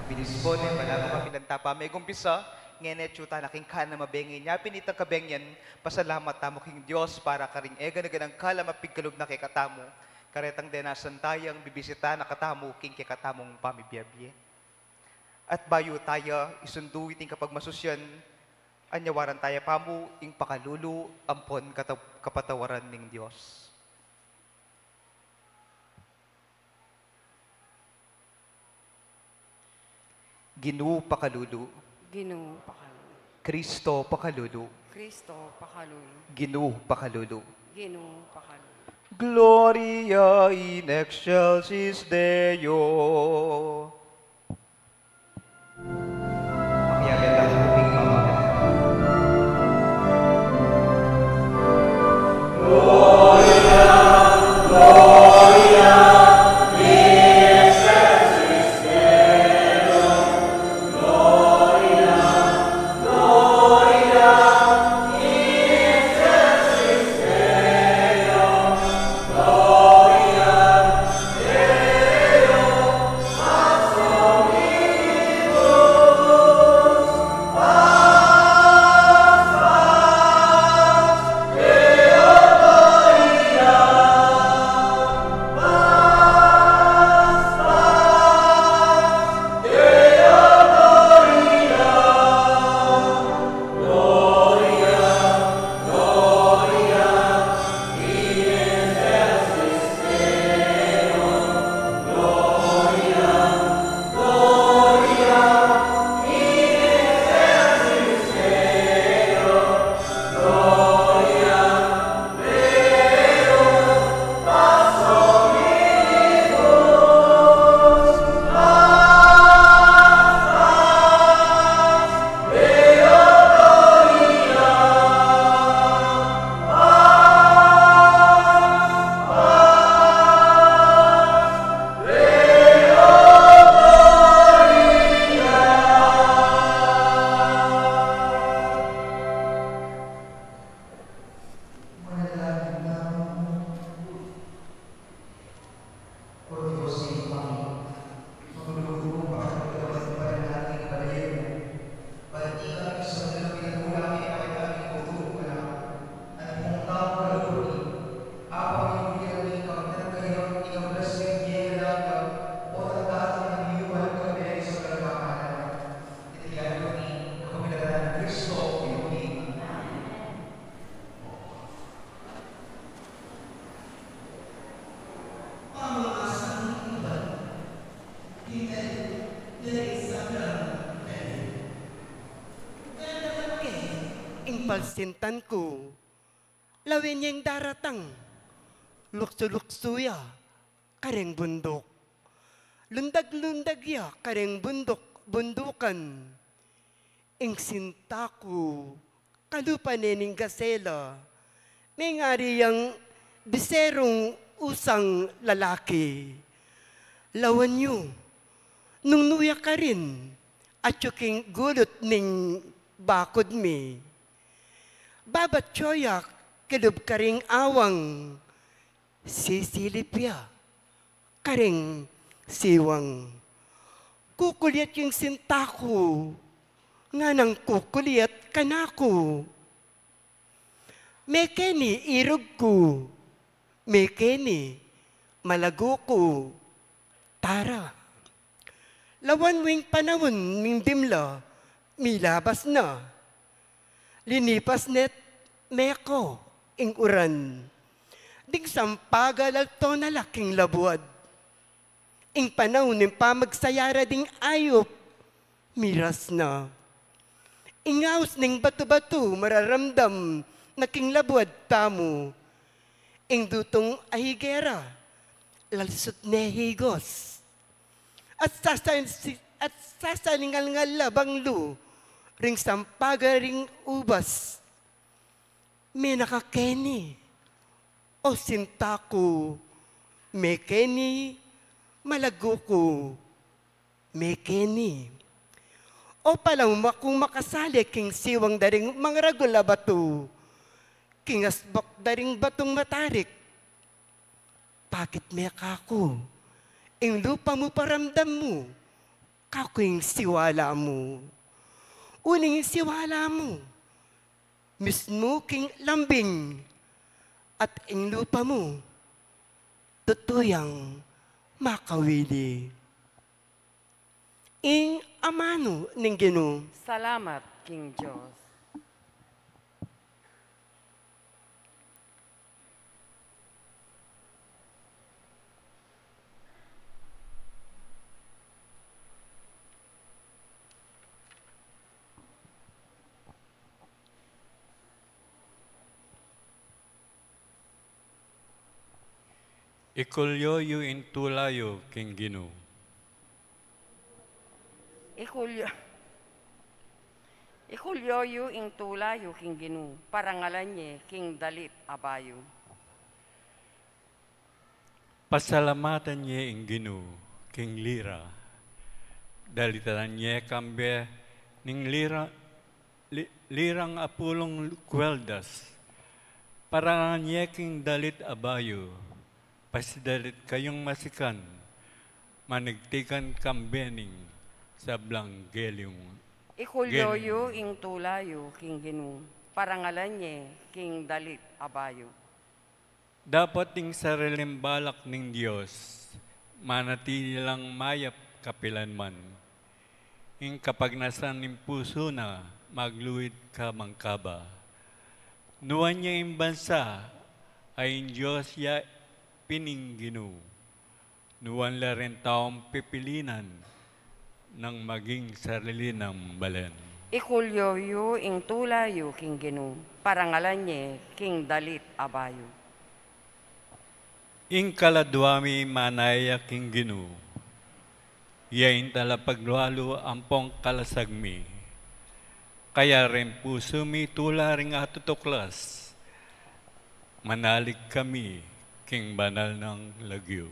Binisbone, malago kami tapa, may gumpisa, ngene chuta naking kana mabengi niya, pinitang kabengyan, pasalamat tamo king Diyos para karing ega na ganang kala mapigkalog na kay katamo, karetang denasan tayang bibisita na katamo king kay katamong pamibiyabye. At bayo tayo, isundu iting kapag masusyan, anyawaran tayo pamo, ing pakalulu, ampon kapatawaran ning Diyos. Ginoo pakalulu. Ginoo pakalulu. Kristo pakalulu. Kristo pakalulu. Ginoo pakalulu. Ginoo pakalulu. Gloria in excelsis Deo. Makiyagan lang ang ating mama. Gloria, Gloria. Oh malsintan ko, lawin niyang daratang, lukso-luksuya, kareng bundok. Lundag-lundag ya, kareng bundukan. Ing sinta ko, kalupanening gasela, may ngari yang biserong usang lalaki. Lawan nyo, nung nuya ka rin, at yuking gulot ning bakod mi. Babat choyak, kilub karing awang, sisilipya, karing siwang. Kukuliat yung sinta ko, nga nang kukuliat kanako. Mekeni irog ko, mekeni malago ko, tara. Lawan wing panahon ning dimla, milabas na. Linipas net, meko, ing uran. Ding sampagal to na laking labuad. Ing panahon ning pamagsayara ding ayop, miras na. Ingaws ning bato-bato mararamdam, naking labuad tamo. Ing dutong ahigera, lalsot nehigos. At sasalingal-ngal labang lu, ring sampaga ring ubas. May nakakeni, o sinta ko, may keni, malago ko, may keni. O palang kung makasali king siwang daring mga ragula bato, king asbak daring batong matarik, bakit may kako? Ing lupa mo paramdam mo, kakuing siwala mo. Uning siwala mo, mismo king lambing, at ing lupa mo, tutuyang makawili. Ing amano ning Ginoo. Salamat, King Diyos. Ikulyoyo intulayo king Ginoo. Ikulyoyo ing tulayo king Ginoo, parangalan niya king dalit abayo. Pasalamatan niya ing Ginoo king lira. Dalitan niya kambe ning lirang apulong kweldas. Parangalan niya king dalit abayo. Pasidalit kayong masikan, manigtikan kambening sa Blangelyong. Ikulyoyo ing tulayo king Ginoo, parangalan niya king dalit abayo. Dapat ing sariling balak ning Diyos, manatili lang mayap kapilanman. Ing kapag nasan ning puso na, magluwid ka mangkaba. Nuwan niya ing bansa, ay ing Diyos ya pining Ginoo. Nuwan la rin taong pipilinan ng maging sarili ng balen. Ikulyoyo ing tulayo king Ginoo, parangalan niya king dalit abayo. Ing kaladwami manaya king Ginoo, yain tala paglualo ampong kalasagmi. Kaya rin puso mi tula ring atutuklas, manalig kami king banal ng lagyo.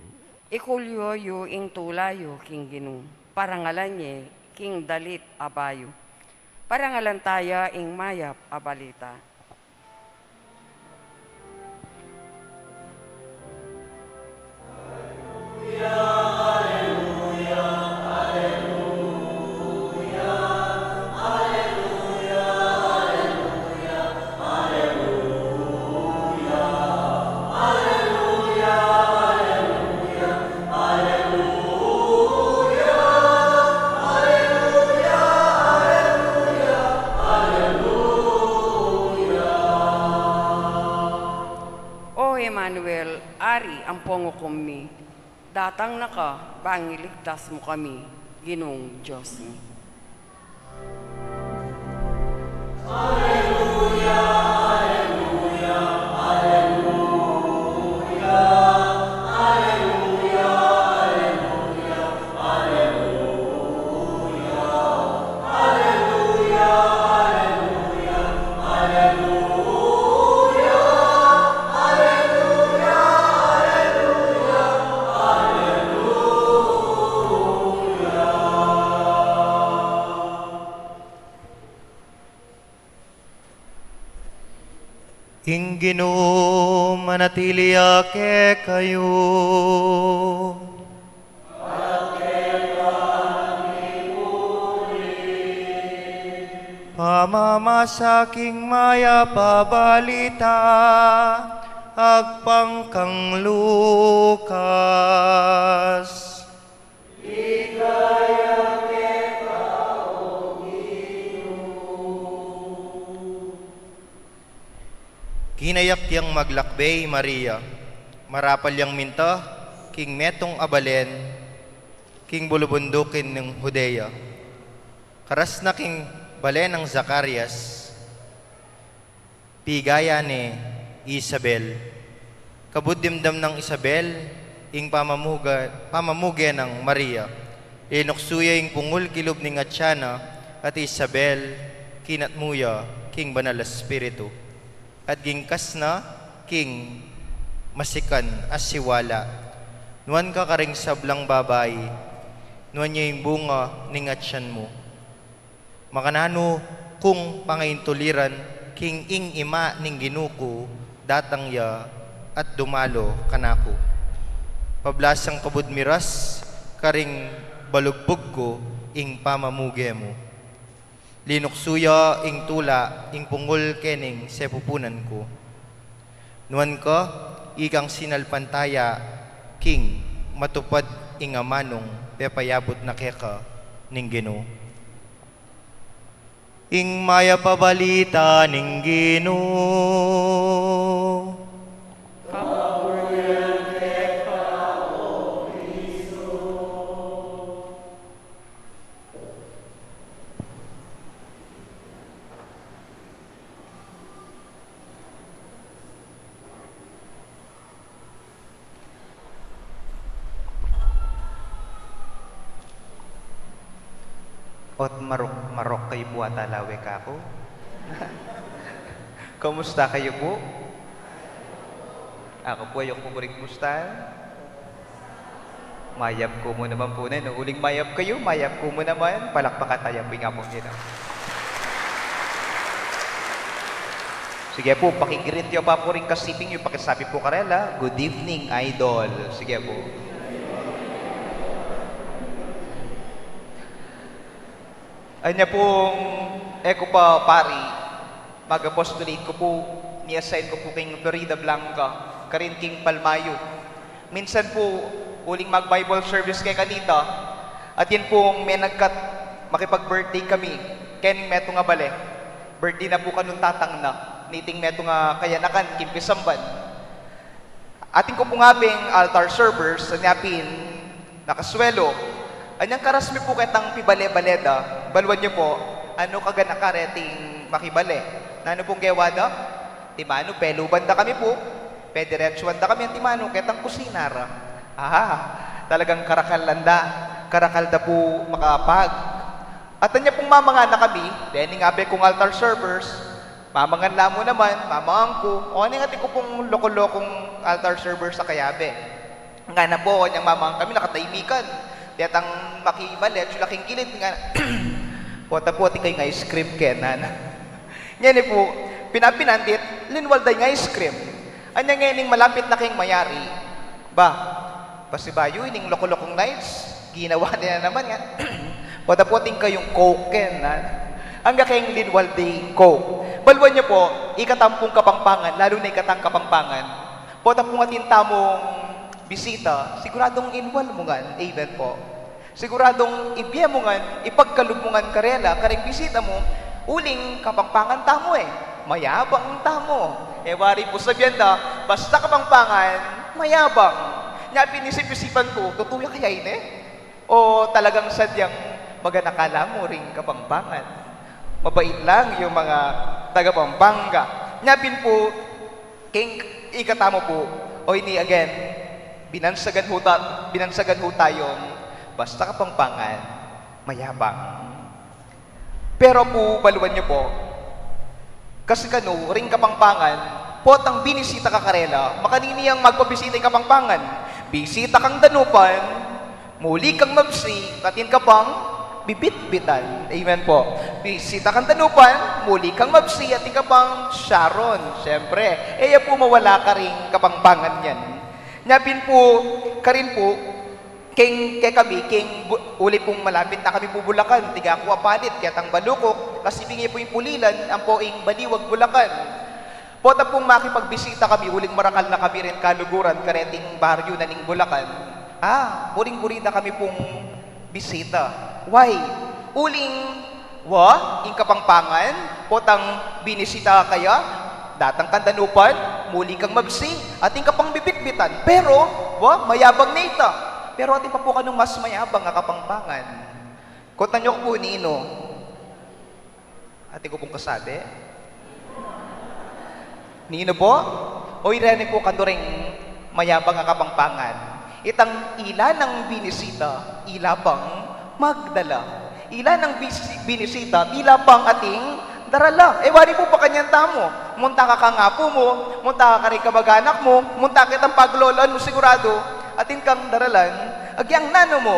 Ikulyoyo ing tulayo king Ginoo, parangalan niya king dalit abayo. Parangalan taya ing mayap abalita. Emmanuel, Ari ang pongo kami. Datang na ka, pangiligtas mo kami, Ginoong Diyos mo. Alleluia! King Ginoo manatili ake kayo. Pamamasaking maya pabalita, agpang kang Lucas. Kinayak yang maglakbay Maria, marapal yang minta, king metong abalen, king bulubundukin ng Judea. Karas na king balen ng Zacarias, pigaya ni Isabel. Kabuddimdam ng Isabel, ing pamamuga ng Maria. Inoksuya ing pungul kilob ni Atyana at Isabel, kinatmuya, king banal Espiritu. At gingkas na, king masikan asiwala. Nuan ka karing sablang babay, nuan niya yung bunga ning atyan mo. Makanano kung pangaintuliran, king ing ima ning ginuko, datang ya at dumalo kanako. Pablasang kabudmiras, karing balugbog ko, ing pamamuge mo. Linuksuya ing tula, ing pungol kening sepupunan ko. Nuan ka, ikang sinalpantaya, king matupad ing amanong pepayabot na keka ning Ginoo. Ing maya pabalita ning Ginoo. Ot marok kayo po at alawe ka ako. Kumusta kayo po? Ako po yung pupuring kumusta. Mayap ko mo naman po na. Nung uling mayap kayo, mayap ko mo naman. Palakpakan tayo po nga po nila. Sige po, pakigrit yung papuring kasiping yung pakisabi po karela. Good evening, idol. Sige po. Anya pong eko pa pari, mag-apostolate ko po, ni-assign ko po king Florida Blanca, karin king Palmayo. Minsan po, uling mag-Bible service kay kanita, at yun pong may makipag-birthday kami, kening meto nga bale. Birthday na po kanong tatang na, niting meto nga kayanakan, kimpisamban. Ating ko po nga bing altar servers, anyapin, nakaswelo. Anyang karasmi po kitang pibale-baleda, balwan niyo po, ano kaganakareting makibale. Nano pong gewada? Timano, pelubanda kami po. Pediretsuanda kami ang timano, kitang kusinara. Talagang karakalda po makapag. At anya pong mamangan na kami, dahil nga kong altar servers, mamangan na mo naman, mamangan ko, o ano nga ko pong loko-lokong altar servers sa kayabe. Nga na po, kanyang mamangan kami, nakataimikan. Diyan ang makibali at laking kilid nga. Pota-poti kayo nga ice cream kenan. Yan po, pinapinandit, linwalday nga ice cream. Anya nga malapit na kayong mayari. Ba, pasibayo, ining loko-lokong nights, ginawa nila naman nga. Pota-poting kayong coke kenan. Hangga kayong linwalday coke. Balwan niyo po, ikatampong kapangpangan, lalo na ikatang kapangpangan. Pota-pong atinta mong bisita, siguradong inwal mo nga, amen po. Siguradong ibiya mo nga, ipagkalog mo nga karela, karing bisita mo, uling kapangpangan tamo mayabang tamo. Wari po sabihan na, basta kapangpangan, mayabang. Nga pinisip-isipan ko, tutuya kaya o talagang sadyang maganakala mo ring kapangpangan. Mabait lang yung mga taga-Pampanga. Nga po, king ikatamo po, o ini again, binansagan ho tayong basta kapangpangan, mayabang. Pero po, baluan niyo po, kasi kano, ring kapangpangan, potang binisita ka karela, makanini ang magpabisita yung kapangpangan. Bisita kang danupan, muli kang mabsi, katin ka pang bibit-bitan. Amen po. Bisita kang tanupan, muli kang mabsi at ika pang Sharon. Siyempre, po mawala ka rin kapangpangan yan. Nyapin po, karin po, kay kami, uli pong malapit na kami po Bulacan, tiga ako apalit, kaya tang balukok, kasi bingi po yung pulilan, ang poing baliwag Bulacan. Pota pong makipagbisita kami, uling marakal na kami rin kaluguran, kareting baryo na ning Bulacan. Uling burida kami pong bisita. Why? Uling, ing kapangpangan, potang binisita kaya, datang kandanupan, muli kang magsi, at ing kapang bibit-bitan. Pero, mayabang na ita. Pero ating pa po ka nung mas mayabang nga kapangpangan. Kota nyo ko po nino. Ating ko pong kasabi. Nino po? O irene po kanduring mayabang nga kapangpangan. Itang ila ng binisita, ila pang magdala. Ila ng binisita, ila pang ating darala. Wari po pa kanyang tamo. Munta ka nga po mo, munta ka rin kabaganak mo, munta kitang paglolan mo sigurado, atin kang daralan, agyang nano mo,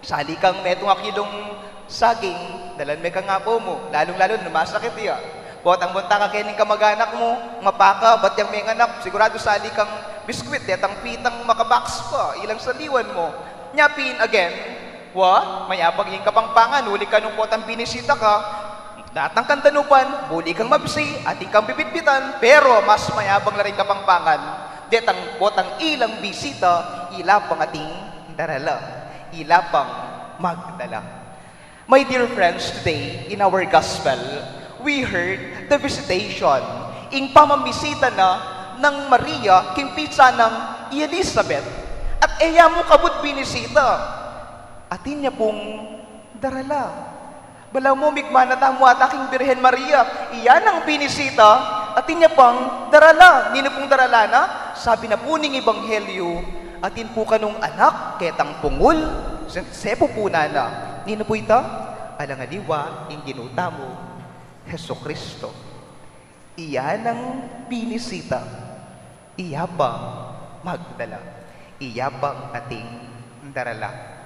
sali kang metong akilong saging, dalan may kang apo mo, lalong-lalo masakit iya. Botang bunta ka kening kamag-anak mo, mapaka, ba't yung may anak, sigurado sali kang biskwit, yatang pitang makabaks pa, ilang saliwan mo. Nyapin, again, mayabang yung kapangpangan, huli ka nung potang binisita ka, datang kang tanupan, muli kang mabisi, ating kang bibitbitan, pero mas mayabang na rin kapangpangan. Detang botang ilang bisita, ilapang ating darala, ilapang magdala. My dear friends, today in our gospel, we heard the visitation, ing pamamisita na ng Maria, kimpisa ng Elizabeth, at eya mo kabut binisita, atin niya pong darala. Bala mo, migmana tamo at aking Birhen Maria, iyan ang binisita, atin niya pang darala. Nino pong darala na? Sabi na po ning Ebanghelyo, atin po kanong anak, ketang pungol, sepo po na. Nino po ito? Alangaliwa, ing ginuta mo, Heso Kristo. Iyan ang binisita, iya pang magdala, iya pang ating darala.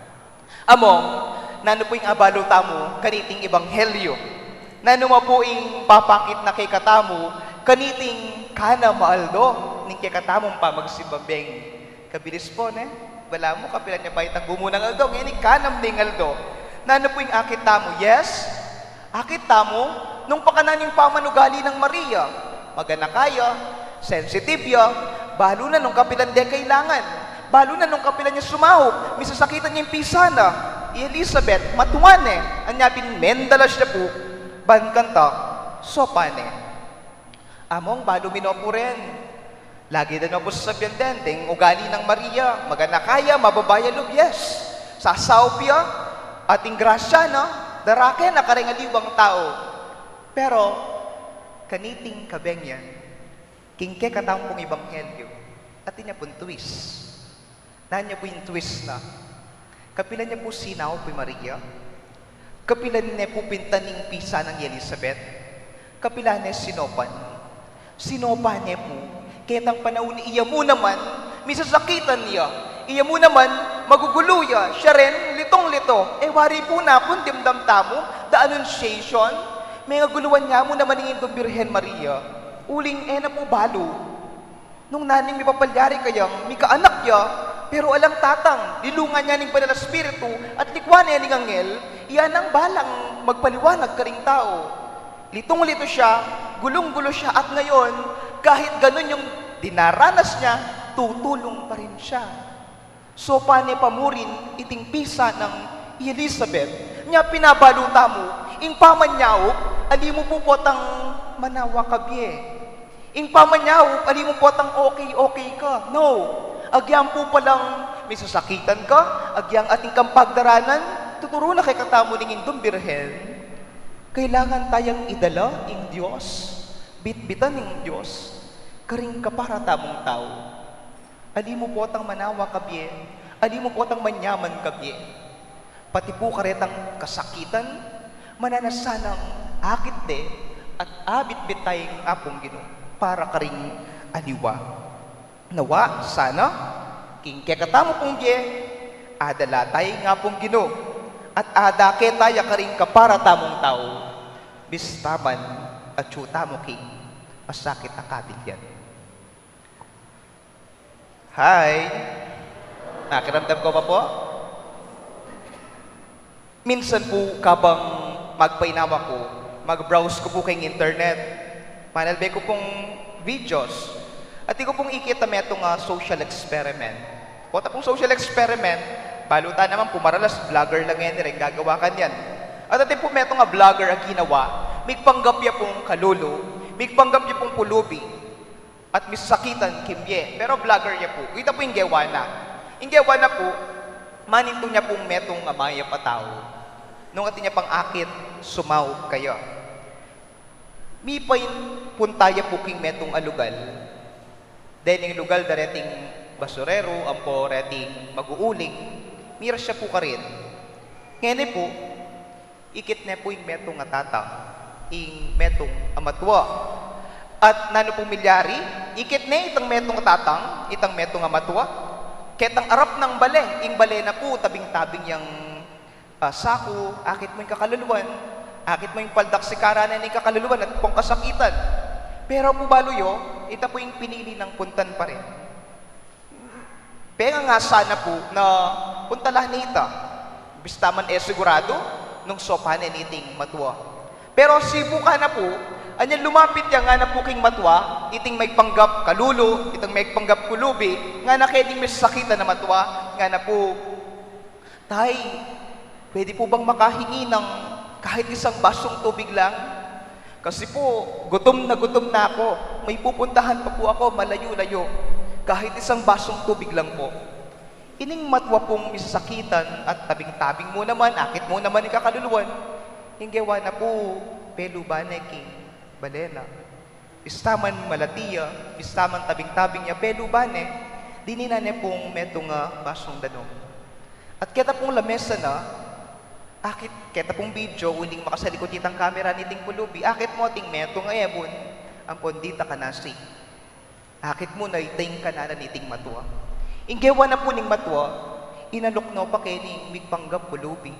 Among, nano po yung abalo tamo, kaniting Ebanghelyo. Nano mo po yung papakit na kay katamo, kaniting kana maaldo, ning kay katamong pamagsibabeng. Kabilis po, ne? Bala mo, kapilan niya ba itang bumunang aldo, ngayon kanam ning aldo. Nano po yung akit tamo? Yes, akit tamo, nung pakanan yung pamanugali ng Maria, magana kaya, sensitive ya, balo na nung kapilan de kailangan. Balo na nung kapilan niya sumahog, misasakitan niya yung pisana. Elizabeth, matuwan anyapin mendalas niya po, bankanta, sopane. Among balo minopo rin. Lagi na po sasabihan din, ting ugali ng Maria, magana kaya, mababaya yes. Sasaupya, ating grasya, darake na karengaliwang tao. Pero, kaniting kabengyan, kingke katang pong Ebanghelyo, atin niya pong twist. Nahan niya po yung twist na, kapilan niya po sinaw po Maria, kapilan niya po pintaning pisa ng Elizabeth, kapilan niya sinopan niya po, ketang panahon iya mo naman, misasakitan niya, iya mo naman, magugulo ya, siya rin, litong-lito, wari po na kung dimdam tamo, the Annunciation, may naguluan niya mo naman ng Birhen Maria, uling na po balo, nung naning may papalyari kayang, may kaanak ya, pero alang tatang, dilungan niya ng banal na spiritu at likwan niya ng anghel, iyan ang balang magpaliwanag ka ring tao. Litong-lito siya, gulong-gulo siya, at ngayon, kahit ganun yung dinaranas niya, tutulong pa rin siya. So, paano pamurin iting pisa ng Elizabeth? Nya pinabaluta mo, ing pamanyaw, ali mo po potang manawa kabye. Ing pamanyaw, ali mo potang okay ka. No. Agyang po palang may sasakitan ka, agyang ating kang pagdaranan, tuturo na kay katamo ng indong Birhen. Kailangan tayang idala ng Diyos, bitbitan ng Diyos, karing kapara tamong tao. Ali mo po tang manawa kabye, ali mo po tang manyaman kabye. Pati po karetang kasakitan, mananasanang akit de, at abit-bit tayong apong Ginoo, para karing aliwa. Nawa, sana, king kekatamo pong adala tayo nga pong Ginoo, At ada ketaya ka rin kapara tamong tao, bistaman at tsuta mo king, masakit ang katigyan. Hi! Nakiramdam ko pa po? Minsan po, kabang magpainawa ko, mag-browse ko po kayong internet, manalbe ko pong videos, at di ko pong ikita metong social experiment. O tapong social experiment, baluta naman pumaralas, vlogger lang yan rin, gagawa ka yan. At atin po metong vlogger ang ginawa, may panggap niya pong kalulu, may panggap niya pong pulubi, at misakitan kimye. Pero vlogger niya po, kita po yung gewa na. Yung gewa na po, maninto niya pong metong amaya patao. Nung atin niya pang akit, sumaw kayo. Mi pain puntaya po king metong alugal. Then yung lugal dareting basurero, ampo reting mag-uuling, mira siya po ka rin. Ngayon po, ikit na po yung metong atata, yung metong amatwa. At nano pong milyari, ikit na itang metong tatang, itang metong amatwa. Ketang arap ng bale, yung bale na po, tabing-tabing yung sako, akit mo yung kakaluluwan, akit mo yung paldak si karanan yung kakaluluwan at pong kasakitan. Pero po baluyo, ito po yung pinili ng puntan pa rin. Pero nga sana po na puntalah nita, bistaman sigurado, nung sopanen iting matwa. Pero sibu ka na po, anyan lumapit yan nga na po king matwa, iting may panggap kalulu, itang may panggap kulubi, nga na keding may sakitan na matwa, nga na po, tay, pwede po bang makahingi ng kahit isang basong tubig lang? Kasi po, gutom na ako, may pupuntahan pa po ako, malayo-layo, kahit isang basong tubig lang po. Ining matwa pong misasakitan at tabing-tabing mo naman, akit mo naman yung kakaluluwan, hinggawa na po, pelubane king balena. Istaman malatiya, istaman tabing-tabing niya, pelubane, dinina niya pong metong basong danong. At kita pong lamesa na, akit kita pong video, uling makasalikot itang kamera niting pulubi, akit mo ating metong ayabon, ang pondita kanasi. Akit mo na iting kananan niting matwa. Inggewa na po ning matwa, inalok no pa kening migpanggap pulubi.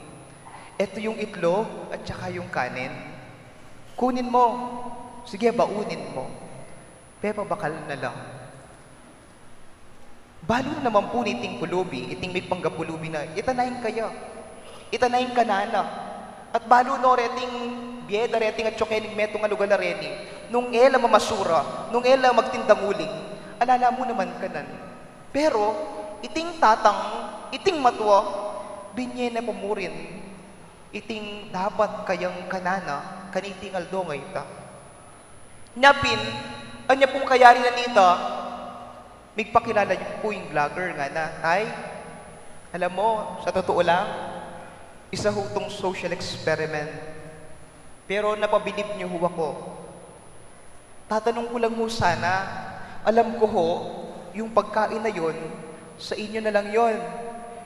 Ito yung itlog at saka yung kanin. Kunin mo. Sige, baunin mo. Pepa bakal na lang. Balo na naman po niting pulubi, iting migpanggap pulubi na, itanayin kaya. Itanayin kanana. At balo no reting bieda reting at chokening metong alugal na reni. Nung ela mamasura, nung ela magtindang uling, alala mo naman kanan. Pero, iting tatang, iting matwa, binye na pumurin, iting dapat kayang kanana, kaniting aldongay ta. Napin, anya pong kayari na nita, migpakilala niyo po yung vlogger nga na, ay, alam mo, sa totoo lang, isa hutong social experiment. Pero napabilib niyo ho ako. Tatanong ko lang ho sana, alam ko ho, yung pagkain na yon, sa inyo na lang yon.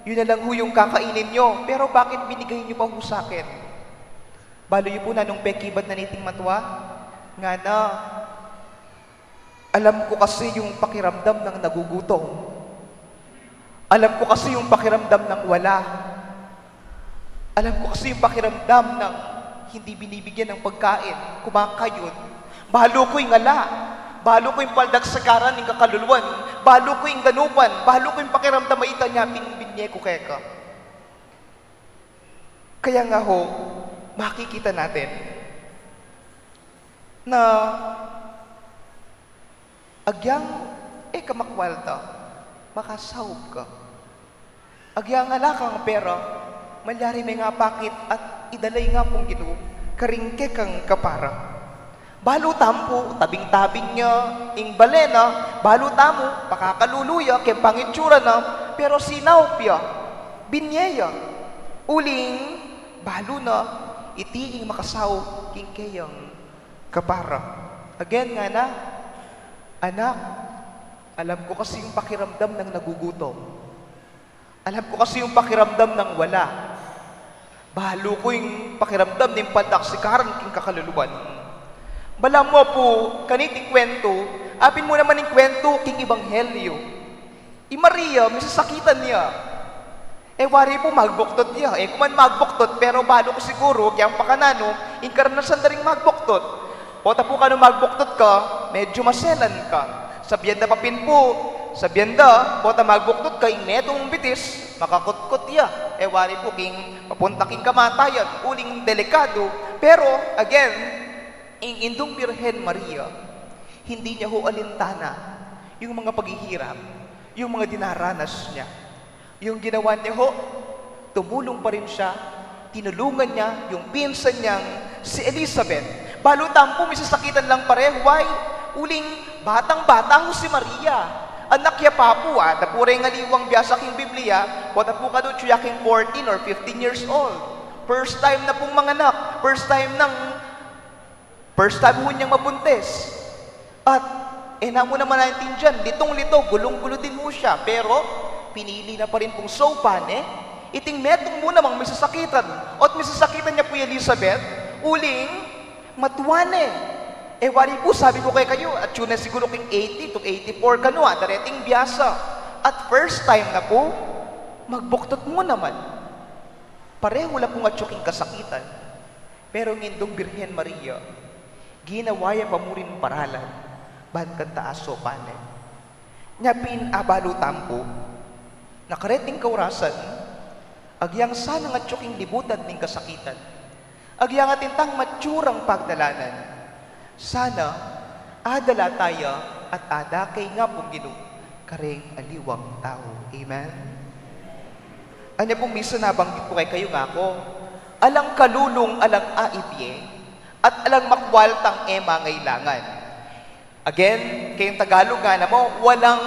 Yun na lang ho yung kakainin nyo. Pero bakit binigay nyo pa ho sa akin? Balo nyo po na nung pekibat na niting matwa? Nga na, alam ko kasi yung pakiramdam ng nagugutom. Alam ko kasi yung pakiramdam ng wala. Alam ko kasi yung pakiramdam ng hindi binibigyan ng pagkain, kumakayod. Balo ko yung ala. Balo ko yung paldag sa karan ng kakaluluan. Balo ko yung ganupan. Balo ko yung pakiramdam maita niya, binibinye ko keka. Kaya nga ho, makikita natin na agyang kamakwalta, makasahog ka. Agyang alakang pera, malyari may nga pakit at idalay nga pong gito, karingke kang kapara. Balo tampo, tabing-tabing niya, ing balena, balo tamo, pakakaluluya, kaya pangitsura na, pero sinaw piya, binyeya, uling, balo na, itiing makasaw, king kayang kapara. Again nga na, anak, alam ko kasi yung pakiramdam ng nagugutom. Alam ko kasi yung pakiramdam ng wala. Balo ko yung pakiramdam ng pandaksikaran king kakaluluwan. Bala mo po, kaniting kwento, apin mo naman yung kwento king Ebanghelyo. I Maria, misasakitan niya. Wari po magbuktot niya. Kuman magbuktot, pero balo ko siguro, kaya pakanano, inkarnasan na rin magbuktot. O tapo ka nung magbuktot ka, medyo maselan ka. Sabihan da papin po, sabihan da, o ta magbuktot ka, inetong bitis, makakutkot ya. Wari po, king papunta king kamatayan, uling delikado. Pero, again, indong Birhen Maria, hindi niya ho alintana yung mga paghihirap, yung mga dinaranas niya. Yung ginawa niya ho, tumulong pa rin siya, tinulungan niya yung pinsan niyang si Elizabeth. Balutan po, may sasakitan lang pareho. Why? Uling batang-bata ho si Maria. Anak niya pa po, napure nga liwang biyasa king Biblia, wata po ka doon, king 14 or 15 years old. First time na pong manganak, first time ho niyang mabuntis. At, namo naman natin dyan, litong-lito, gulong-gulo din mo siya. Pero, pinili na pa rin pong sopan, iting metong mo namang may sasakitan. At may sasakitan niya po yung Elizabeth, uling, matuwane. Wari po, sabi ko kayo, at yun na siguro king 80 to 84 kano, dareting biyasa. At first time na po, magbuktot mo naman. Pareho lang po nga tsuking kasakitan. Pero ngindong Birhen Maria, ginawaya pa mo rin paralan. Bahan kanta aso pane. Nyapin abalo tampo, nakareting kaurasan, agyang sana nga tsuking libutan ning kasakitan. Agyang atintang matsurang pagdalanan. Sana, adala tayo at ada kay nga pong Ginoo, kareng aliwang tao. Amen? Anya pong misa nabanggit ko kayo nga ako, alang kalulong alang aibye, at alang makwaltang mangailangan. Again, kayong Tagalog nga na mo, walang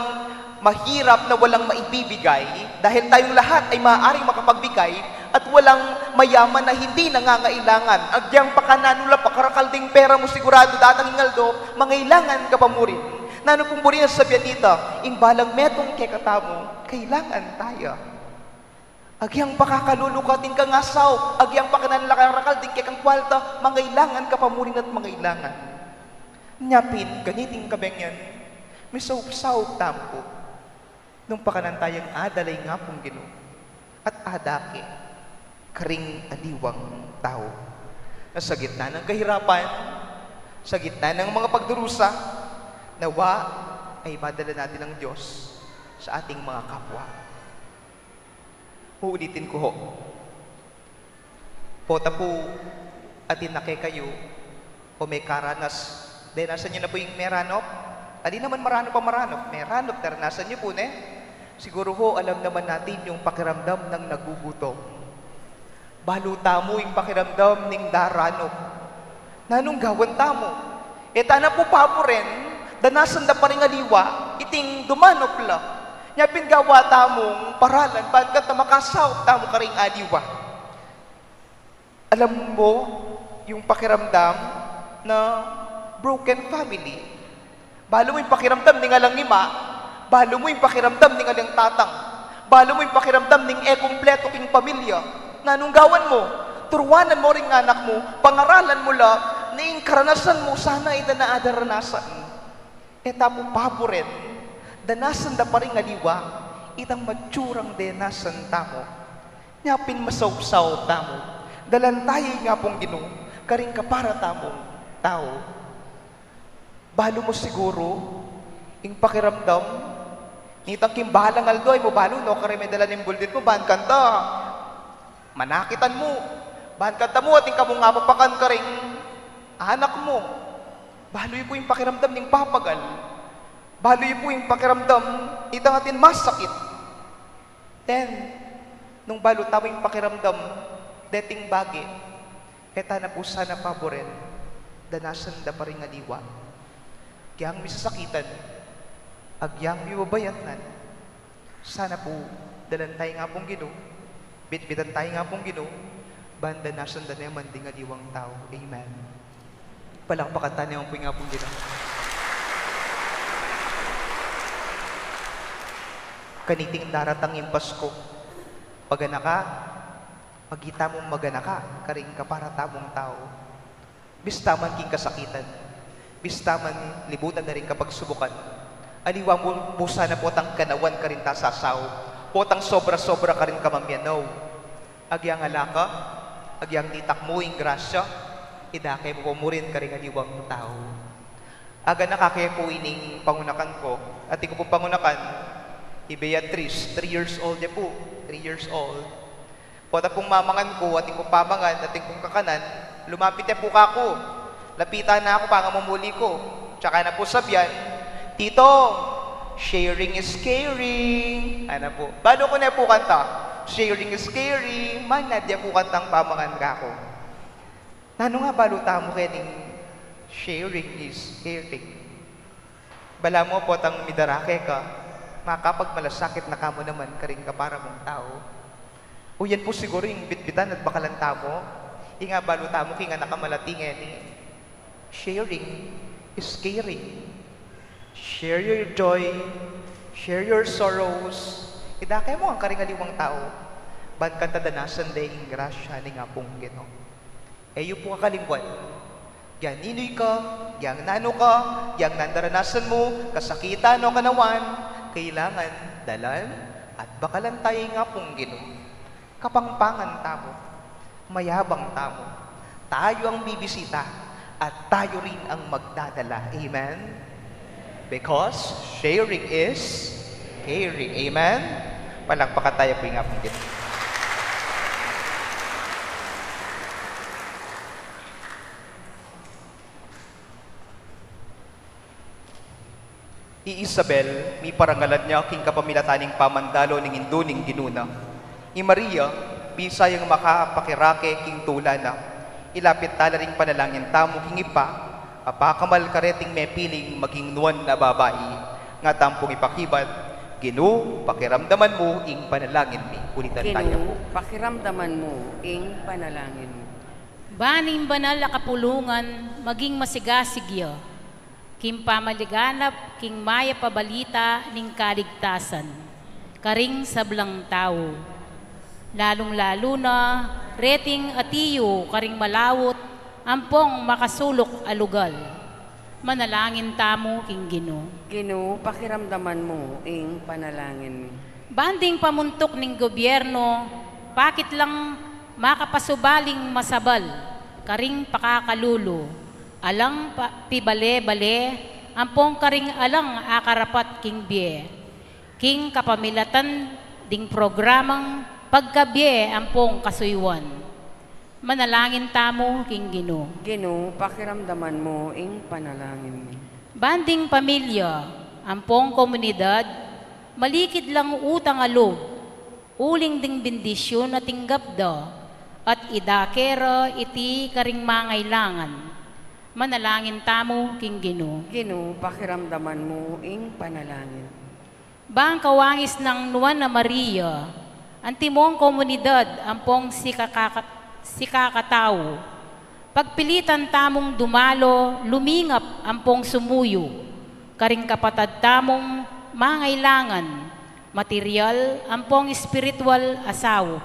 mahirap na walang maibibigay dahil tayong lahat ay maaaring makapagbigay at walang mayaman na hindi nangangailangan. Agyang pakananula, pakarakalding pera mo sigurado datang ingaldo, mangailangan ka pa mo rin. Nano pong mo rin sa sabihan dito, balang metong kekatamo, kailangan tayo. Agyang pakakalulukating kang asaw, agyang pakananulakarakalding kekang kwalta, mangailangan ka pa mo rin at mangailangan. Nyapin, ganiting kabengyan, may saub-saub tampo, nung pakanantayang adalay nga pong Ginoo, at adake, karing aliwang tao, na sa gitna ng kahirapan, sa gitna ng mga pagdurusa, nawa ay madala natin ng Diyos sa ating mga kapwa. Uulitin ko ho, pota po atin na kayo, o may karanas, dahil nasa nyo na po yung meranop. Adi naman marano pa maranop. Meranop, naranasan nyo po, siguro ho, alam naman natin yung pakiramdam ng nagugutom. Baluta mo yung pakiramdam ng daranop. Nanong gawan tamo. Tana po pa po rin, danasan da pa rin aliwa, iting dumanop la. Nyapin gawa tamong paralan, ba't ka makasaw tamo ka rin aliwa. Alam mo, yung pakiramdam na broken family. Balo mo yung pakiramdam ng alang ima, balo mo yung pakiramdam ng alang tatang, balo mo yung pakiramdam ng kompleto king pamilya. Nanong gawan mo, turuanan mo rin anak mo, pangaralan mo la, ning karanasan mo, sana ay danadaranasan. Tapo pabo rin, danasan da pa rin aliwa, itang matsurang denasan tamo. Nyapin masaw-saw tamo, dalantay nga pong Ginoo, karing kapara tamong tao. Balo mo siguro, yung pakiramdam, nitang kimbalang aldo, ay mo balo, no, kare may dala ng buldit mo, bahan kanta, manakitan mo, bahan kanta mo, ating kamong nga papakan ka rin, anak mo, balo yun po yung pakiramdam ng papagal, balo yun po yung pakiramdam, itang atin masakit. Then, nung balo tama yung pakiramdam, dating bagi, kaya na po sana paboren, danasan da pa rin aliwa. Agyang misasakitan, agyang miwabayatnan, sana po, dalan tayo nga pong Ginoo, bitbitan tayo nga pong Ginoo, banda nasan da naman ding aliwang tao. Amen. Palakpakan tayo naman po nga pong Ginoo. Kaniting daratang yung Pasko, pagana ka, pagita mong magana ka, karing ka para tamong tao, bistaman king kasakitan, bistaman libutan na rin kapag subukan. Aliwa mo sana po tang kanawan ka rin tasasaw. potang sobra-sobra ka rin kamamyanaw. Agyang alaka, agyang titak mo ing grasya, idakay mo rin ka rin aliwang tao. Aga nakakaya po ining pangunakan ko, at ko po pangunakan, Beatrice, 3 years old niya po, 3 years old. Pota pong mamangan ko, ating ko pamangan, ating kong kakanan, lumapit niya po kako. Lapitan na ako, pangamumuli ko. Tsaka na po sabyan, Tito, sharing is caring. Ano po? Balo ko na po kanta. Sharing is caring. Manadya po kantang pamangan kako. Nano nga baluta mo kening sharing is caring. Bala mo po tang midarake ka, makapag malasakit na kamo naman karing ka para mong tao. O yan po siguro yung bitbitan at bakalanta mo. Inga baluta mo kinga nakamalating ni. Sharing is caring. Share your joy, share your sorrows. Idakay mo ang karingaliwang tao. Ban kanta danasan day ing grasya ni nga pong Ginoo. Eyo po kakalingwan. Yan inoy ka, yang nano ka, yang nandaranasan mo, kasakitan o kanawan, kailangan dalan at bakalan tayo nga pong Ginoo. Kapangpangan tamo, mayabang tamo, tayo ang bibisita at tayo rin ang magdadala. Amen? Because sharing is caring. Amen? Palakpakan tayo po nga pong Ginoo. Isabel, mi parangalan niya king kapamilataning pamandalo ning induning ginuna. Maria, bisayang makapakirake king tulana. Ilapit tala ring panalangin tamo king ipa, apakamal kareting may piling maging nuwan na babae. Nga tampong ipakibat, Ginoo, pakiramdaman mo ing panalangin mi. Ulitan tayo po. Ginoo, pakiramdaman mo ing panalangin mo. Baning banal a kapulungan, maging masigasigya. Kim pamaliganap, king maya pabalita, ning kaligtasan. Karing sablang tao. Lalong-lalo na, reting atiyo, karing malawot, ampong makasulok alugal. Manalangin tamo, king Ginoo. Ginoo, pakiramdaman mo ing panalangin mo. Banding pamuntok ning gobyerno, bakit lang makapasubaling masabal, karing pakakalulo. Alang pibale-bale, ampong karing alang akarapat king bie. King kapamilatan ding programang pagkabie ampong kasuywan. Manalangin tamo king Ginoo. Ginoo, pakiramdaman mo ing panalangin mo. Banding pamilya, ampong komunidad, malikid lang utang alo, uling ding bendisyon at tinggap da, at idakera iti karing mangailangan. Manalangin tamo king Ginoo. Ginoo, pakiramdaman mo ing panalangin. Bang kawangis ng Nuwan na Maria, ang timong komunidad, ampong sikakatao. Pagpilitan tamong dumalo, lumingap ampong sumuyo. Karing kapatad tamong mangailangan, material, ampong spiritual asaw.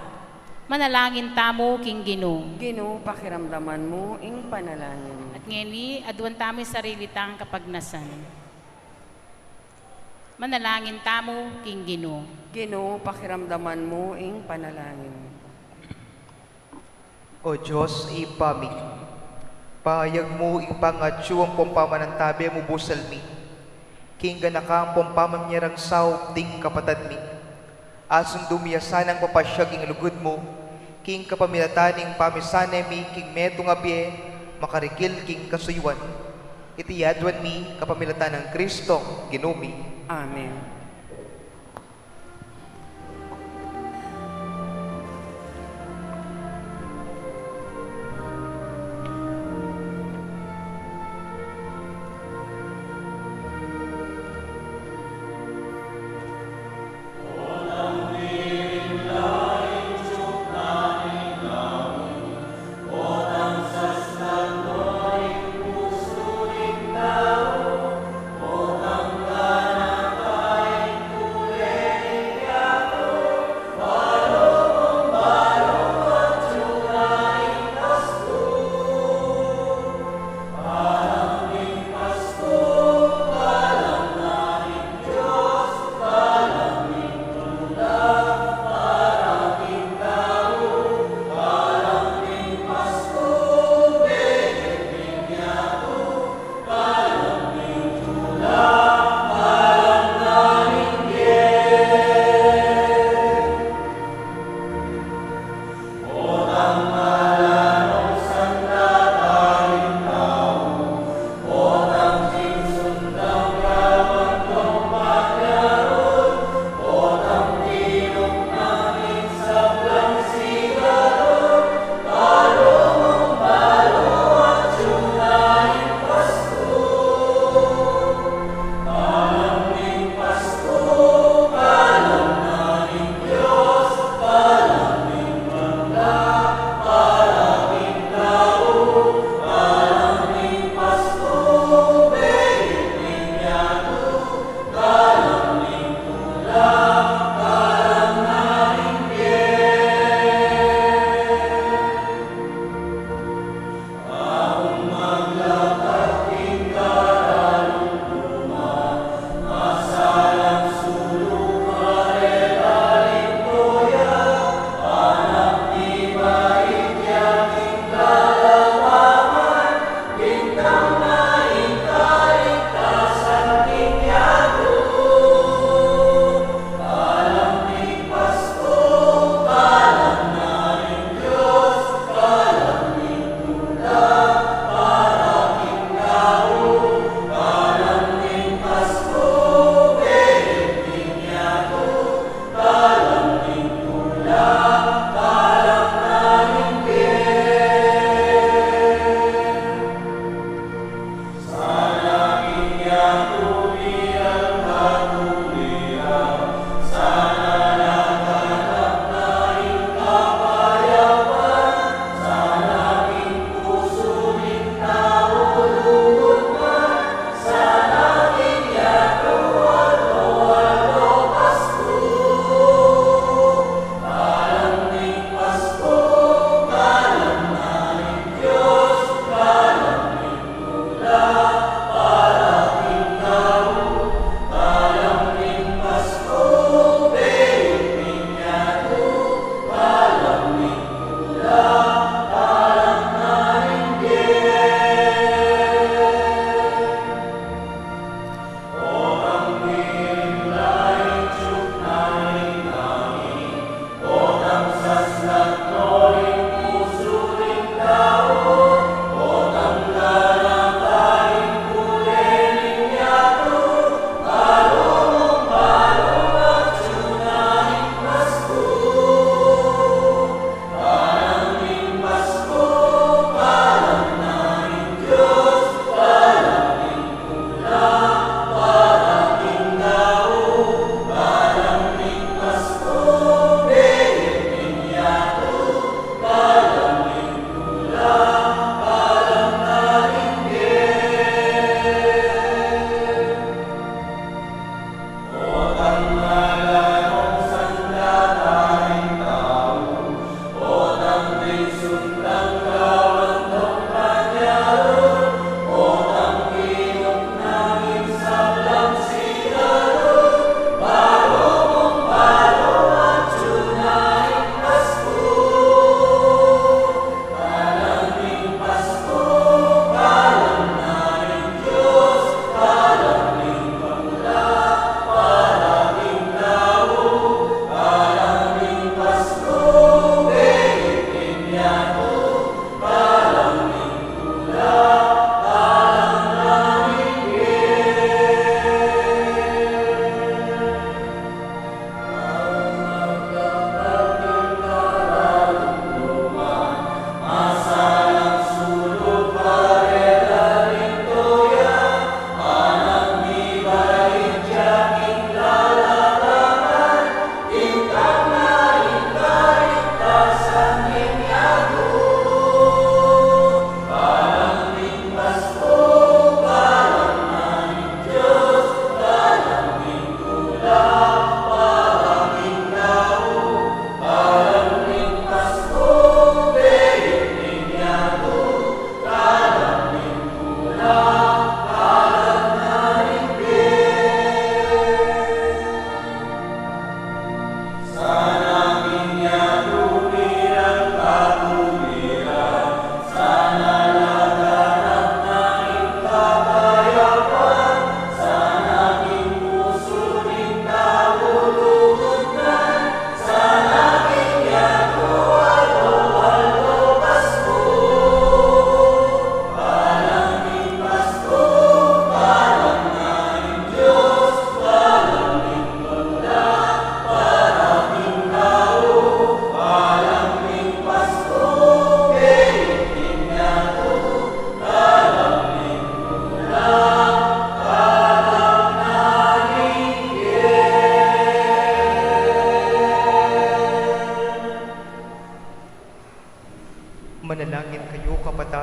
Manalangin tamo king Ginoo. Ginoo, pakiramdaman mo ing panalangin mo. At ngeni, adwan tamo sarili tang kapagnasan. Manalangin tamo king Ginoo. Ginoo, pakiramdaman mo ing panalangin mo. O Diyos, ipamig. Payag mo ipangatyo ang pumpamanantabi mo busal mi. Kingga na ka ang pumpamannyarang saop ding kapatad mi. Asun dumiyasan ang papasyag ing lugod mo. King kapamilataning pamisane mi, king meto nga biye, makarikil king kasuywan. Itiyadwan mi kapamilatan ng Kristo, Ginumi. Amen. Tao, o ang ganapay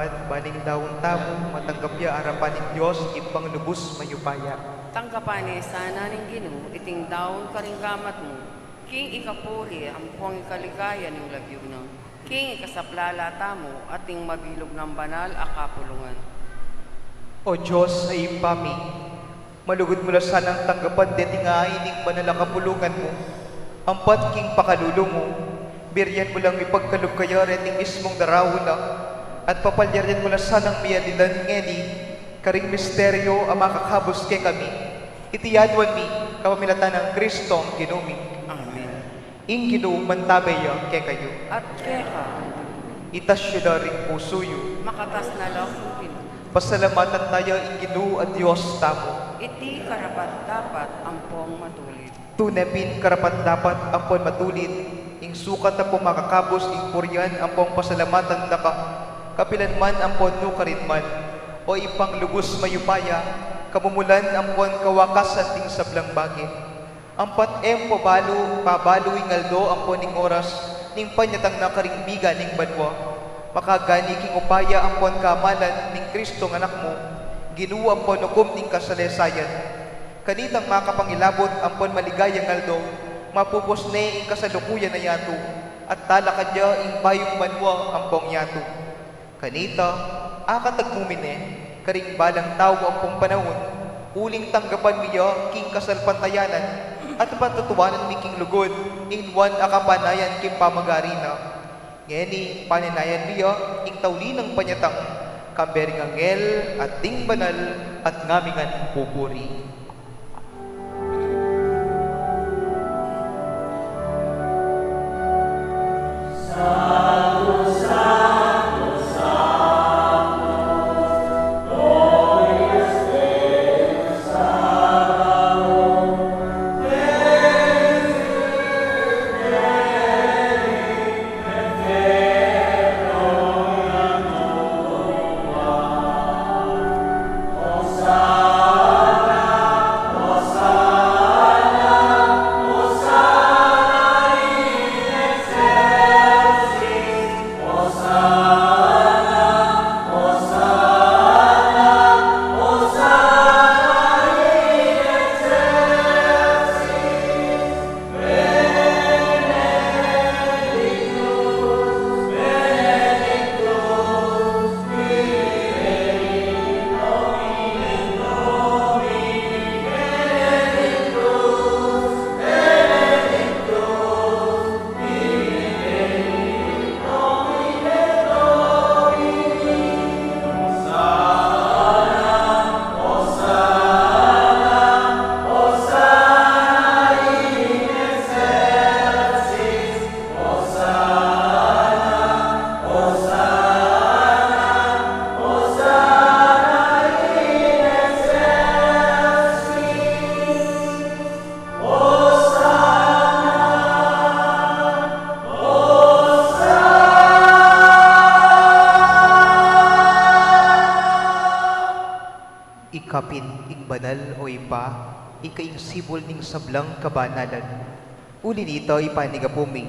pagpad, baning daon tamo, matanggap ya arapan ng Diyos, ipang lubos mayupaya. Tangkapan sana ning Ginoo, iting daon karing gamat mo. King ikapuri, ang puwang ikaligaya ng lagyo na. King ikasaplala tamo, ating mabilog ng banal akapulungan. O Diyos ay impami, malugod mo sanang tanggapan detingahin ng banal kapulungan mo. Ampat king pakalulong mo, biryan mo lang ipagkalog kaya reting mismong darawon na, at papalyaryan mo sanang miyadilan ngeni, karing misteryo ang makakabos kay kami. Itiyadwan mi, kapamilatan ng Kristong ginumi. Amen. Ing Ginoo mantabaya kay kayo. At keka, Itasyo na rin pusoyo. makatas na lang kung Ginoo. Pasalamatan tayo ing Ginoo at Diyos tamo. Iti karapat dapat ang puwang matulit. Tunapin karapat dapat ang pon matulid. Ing sukat na po makakabos ing puryan ang pong pasalamatan na ka. Kapilan man ang pon no karitman. O ipang lubos mayupaya. Kamumulan ang pon kawakasan ting sablang bagay. Ampat pabalo ing aldo ang pon ning oras. Ning panyatang nakaringbigan ning banwa. Makagani king upaya ang pon kamalan ning Kristong anak mo. Ginoo ang pon ukom ning kasalesayan. Kanitang makapangilabot ang pon maligayang aldo, mapupos ne ing kasalukuyan na yato, at talakadya ing bayong manwa ang pong yato. Kanita, akatagmumine, karing balang tao ang pong panahon, uling tanggapan miya king kasalpantayanan, at patutuwanan mi king lugod, inwan akapanayan king pamagarina. Ngeni, paninayan miya, ing taulinang panyatang, kambering angel at ting banal at ngamingan pupuri. Ikapin ing banal o ipa, ikaing sibol ning sablang kabanalan. Uli nito ipanigapumi,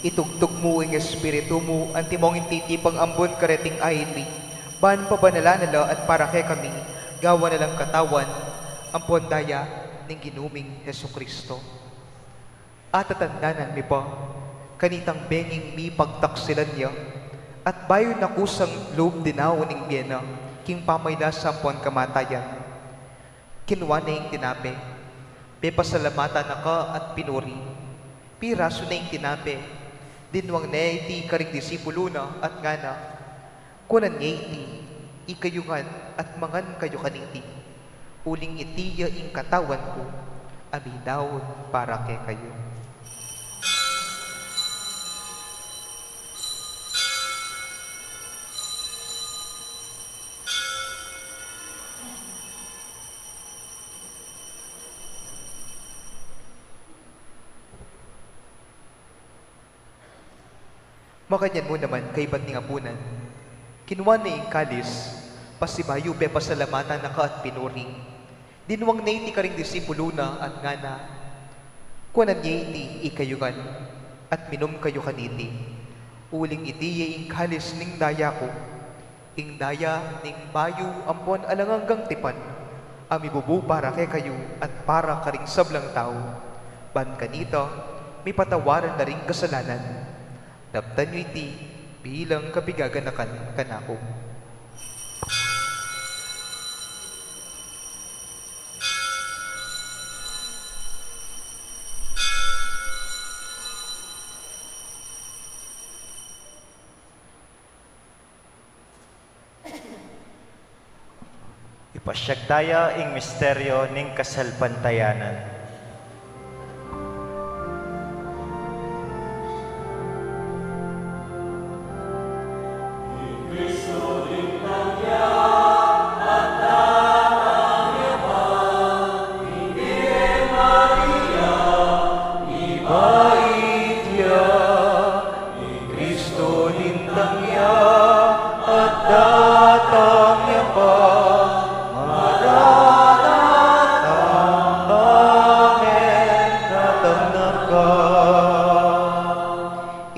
itugtog mo ing espiritu mo, antimong intitipang ambon kareting ayin mi. Ban pabanala at para kay kami, gawa na lang katawan, ang pondaya ning ginuming Heso Kristo. At tatandanan mi pa, kanitang benging mi pagtaksilan niya, at bayo na kusang loob dinaw ning biyena, king pamayda sa pon kamatayan. Kinuha na yung tinape, pepasalamatan na ka at pinuri. Piraso na yung tinape, dinwang na iti karing disipulo na at ngana. Kunan niya iti, ikayungan at mangan kayo kaniti. Uling itiya ing katawan ko, aminaw para kay kayo. Makanyan mo naman kay ba't ning apunan. Kinuha na yung kalis, pasibayo pe pasalamatan na ka at pinuri. Dinwang na iti karing disipulo na at ngana. Kunan niya iti ikayugan, at minom kayo kaniti. Uling iti yung kalis ning daya ko. ing daya ning bayu ampon alanganggang tipan, amibubu para kay kayo at para karing sablang tao. Ban kanito, may patawaran na ring kasalanan. Naptan nyo iti bilang kapigaganakan kanako. Ipasyagdaya ing misteryo ning kasalpantayanan.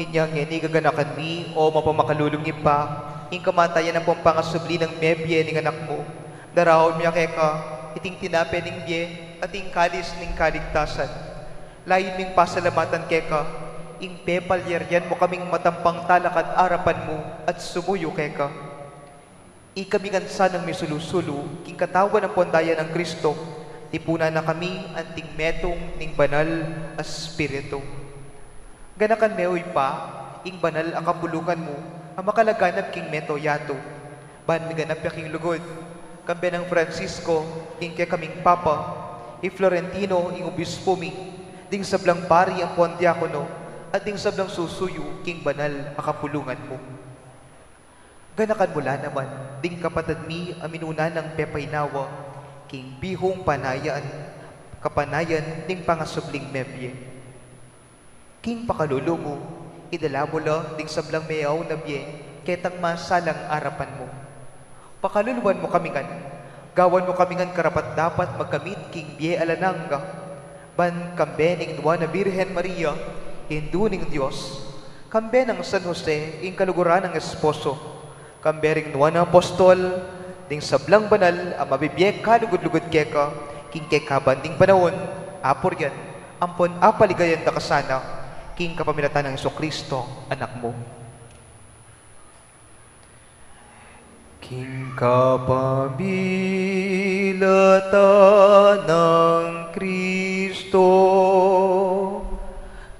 Inyang inigaganakan mi o mapamakalulungin pa, ing kamatayan ng pampangasubli ng mebye ning anak mo. Darahon miya keka, iting tinape ning bye, at ing kalis ning kaligtasan. Lain ming pasalamatan keka, ing pepalyeryan mo kaming matampang talakad arapan mo at sumuyo keka. Ikamingansa ng misulusulo, king katawan ng pondayan ng Kristo, tipunan na kami anting metong ning banal as spirito. Ganakan meoy pa, ing banal ang kapulukan mo, ang makalaganap king meto yato. Ban miganap ya king lugod, kambe ng Francisco, king kay kaming papa, i Florentino ing obispo mi, ding sablang pari ang pondiakono, at ding sablang susuyo king banal ang kapulungan mo. Ganakan mula naman, ding kapatid mi aminuna ng pepaynawa, king bihong kapanayan ding pangasubling mebye. King pakalulo mo, idala mo lang ding sablang mayaw na bye, ketang masalang arapan mo. Pakaluluan mo kamingan, gawan mo kamingan karapat dapat magkamit king bye alananga, ban kambe ning duwa na Birhen Maria, hindu ning Diyos, kambe ng San Jose, ing kaluguran ng esposo, kambe ring duwa na apostol, ding sablang banal, ang mabibiyek kalugod-lugod keka, king kekaban ding panahon, apor yan, ampon apaligayan da kasana, king kapamilatan ng Jesucristo, anak mo. King kapamilatan ng Kristo,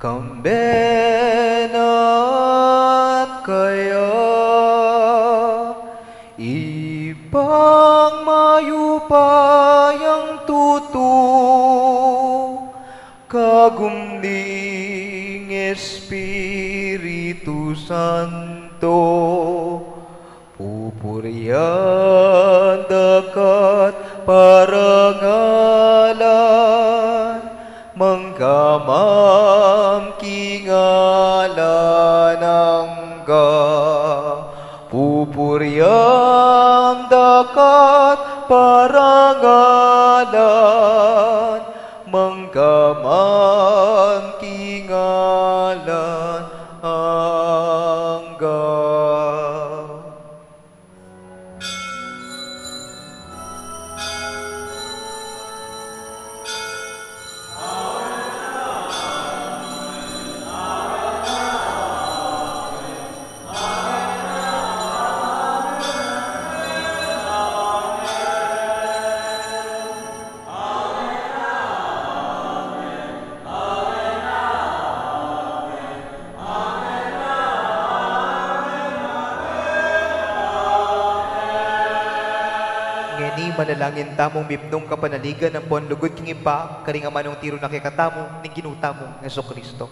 kambenat kaya, ibang mayupayang tutu, kagumning Espiritu Santo, pupurihan dakat parangalan, manggamam kingalan angga, pupurihan dakat parangalan, manggamam kingalan angga. Manalangin tamong mipnong kapanaligan ng ponlugod king ipa, karinga manong tiro na kikatamo, ning ginutamong Jesucristo.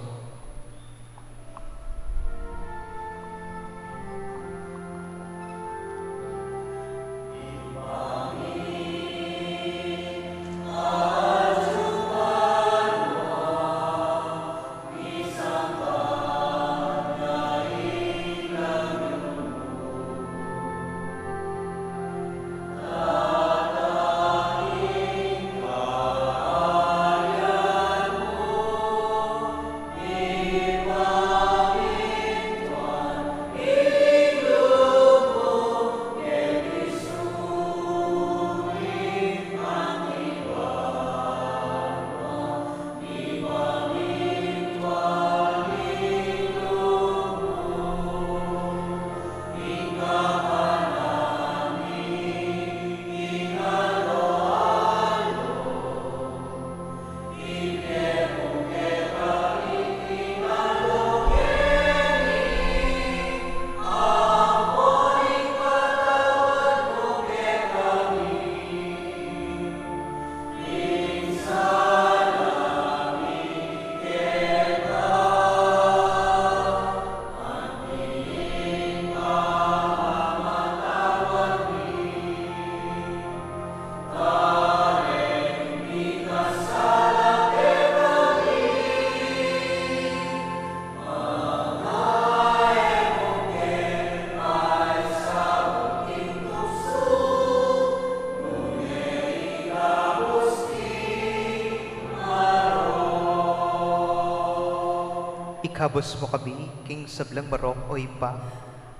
ikabos mo kami, king sablang marok o ipa.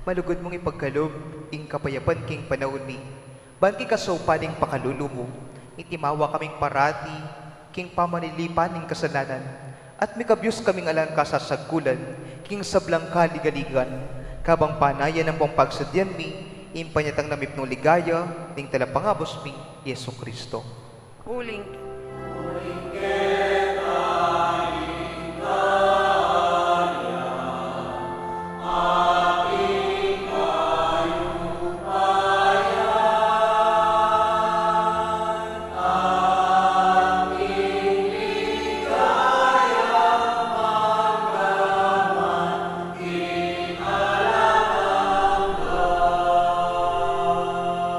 Malugod mong ipagkalob, ing kapayapan king panahon mi. Ban king kasopaning pakalulu mo, itimawa kaming parati, king pamanilipan ning kasalanan. At mikabyos kaming alang kasasagkulan, king sablang kaligaligan, kabang panayan ng pong pagsadyan mi, impanyatang namipnong ligaya, ning talapangabos mi, Yesu Kristo. Huling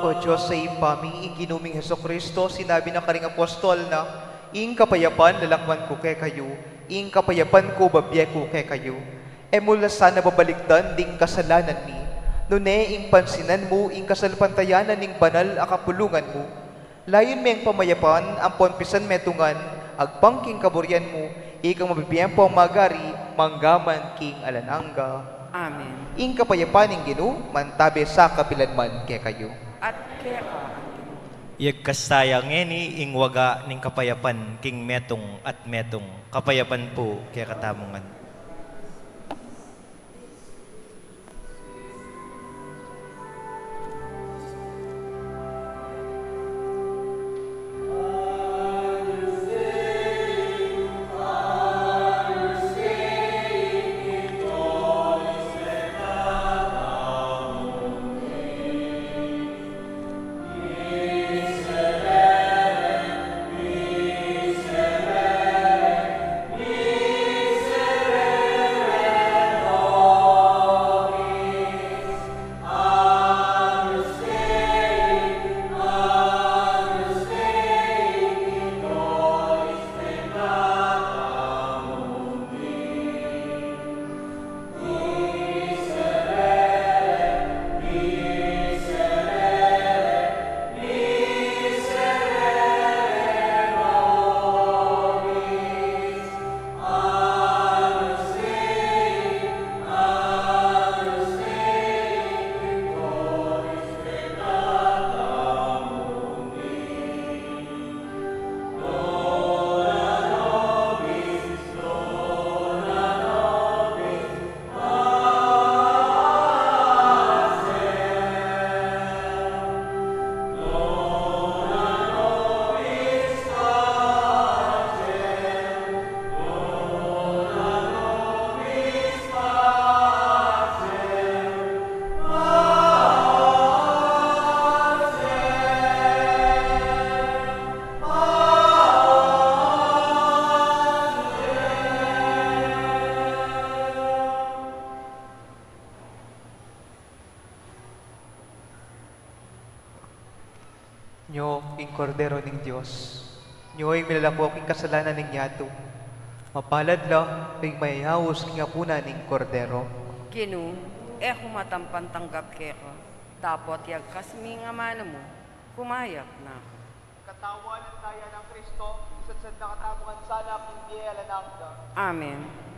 O Diyos sa ipami, ing ginuming Heso Kristo, sinabi ng karing apostol na, ing kapayapan lalakman ko kay kayo, ing kapayapan ko babye ko kay kayo. E mula sana babalikdan ding kasalanan mi, nune ing pansinan mo, ing kasalpantayanan ning banal akapulungan mo. Layon meng pamayapan, ang ponpisan metungan, agpangking kaburyan mo, ikang mabibiyempo ang magari, manggaman king alananga. Amen. Ing kapayapan ing Ginu, mantabe sa kapilanman kay kayo. At kaya ka, Yagkastaya ngeni ing waga ning kapayapan king metong at metong kapayapan po kaya katamungan. Nyo, ing kordero ning Diyos. Nyo, ing milalako king kasalanan ning yato. Mapalad la, ing mayayawos king apuna ning kordero. Ginu, kumatampan tanggap kaya ka. Tapot yagkas mi nga mana mo, kumayak na. Katawan at kaya ng Kristo, isadsad na katamungan sana king diela nangda. Amen.